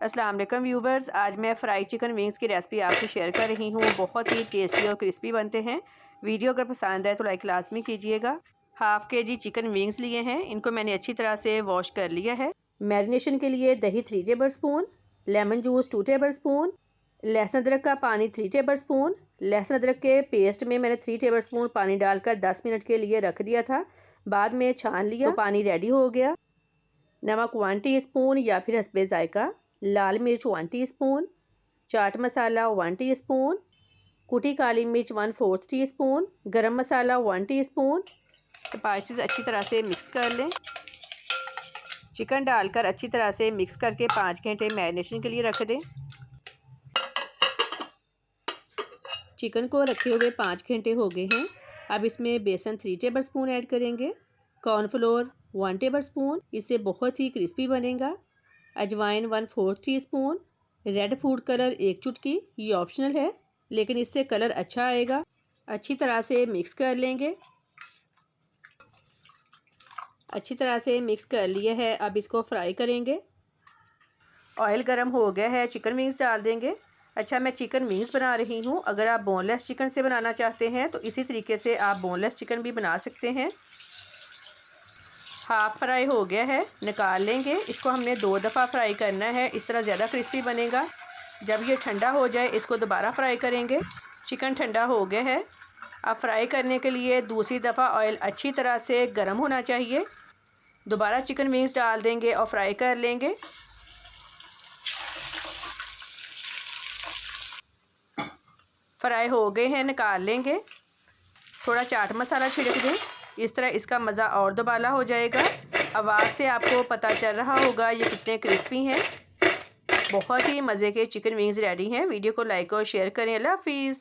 अस्सलाम वालेकुम व्यूवर्स, आज मैं फ्राई चिकन विंग्स की रेसिपी आपसे शेयर कर रही हूँ। बहुत ही टेस्टी और क्रिस्पी बनते हैं। वीडियो अगर पसंद आए तो लाइक लाजमी कीजिएगा। हाफ़ के जी चिकन विंग्स लिए हैं, इनको मैंने अच्छी तरह से वॉश कर लिया है। मैरिनेशन के लिए दही 3 table spoon, lemon juice 2 table spoon, लहसुन अदरक का पानी 3 टेबल स्पून। लहसुन अदरक के पेस्ट में मैंने 3 टेबल स्पून पानी डालकर 10 मिनट के लिए रख दिया था। बाद में छान लिया तो पानी रेडी हो गया। नमक 1 टीस्पून या फिर हस्बे जायका, लाल मिर्च 1 टीस्पून, चाट मसाला 1 टीस्पून, कुटी काली मिर्च 1/4 टीस्पून, गरम मसाला 1 टीस्पून। स्पाइसेस अच्छी तरह से मिक्स कर लें। चिकन डालकर अच्छी तरह से मिक्स करके 5 घंटे मैरिनेशन के लिए रख दें। चिकन को रखे हुए 5 घंटे हो गए हैं। अब इसमें बेसन 3 टेबल स्पून ऐड करेंगे, कॉर्नफ्लोर 1 टेबल स्पून, इससे बहुत ही क्रिस्पी बनेगा। अजवाइन 1/4 टीस्पून, रेड फूड कलर 1 चुटकी, ये ऑप्शनल है लेकिन इससे कलर अच्छा आएगा। अच्छी तरह से मिक्स कर लेंगे। अच्छी तरह से मिक्स कर लिए है। अब इसको फ्राई करेंगे। ऑयल गरम हो गया है, चिकन विंग्स डाल देंगे। अच्छा, मैं चिकन विंग्स बना रही हूँ। अगर आप बोनलेस चिकन से बनाना चाहते हैं तो इसी तरीके से आप बोनलेस चिकन भी बना सकते हैं। हाफ फ्राई हो गया है, निकाल लेंगे। इसको हमने 2 दफ़ा फ्राई करना है, इस तरह ज़्यादा क्रिस्पी बनेगा। जब ये ठंडा हो जाए इसको दोबारा फ्राई करेंगे। चिकन ठंडा हो गया है। अब फ्राई करने के लिए दूसरी दफ़ा ऑयल अच्छी तरह से गर्म होना चाहिए। दोबारा चिकन विंग्स डाल देंगे और फ्राई कर लेंगे। फ्राई हो गए हैं, निकाल लेंगे। थोड़ा चाट मसाला छिड़क दें, इस तरह इसका मज़ा और दुबाला हो जाएगा। आवाज़ से आपको पता चल रहा होगा ये कितने क्रिस्पी हैं। बहुत ही मज़े के चिकन विंग्स रेडी हैं। वीडियो को लाइक और शेयर करें। अल्लाह हाफिज़।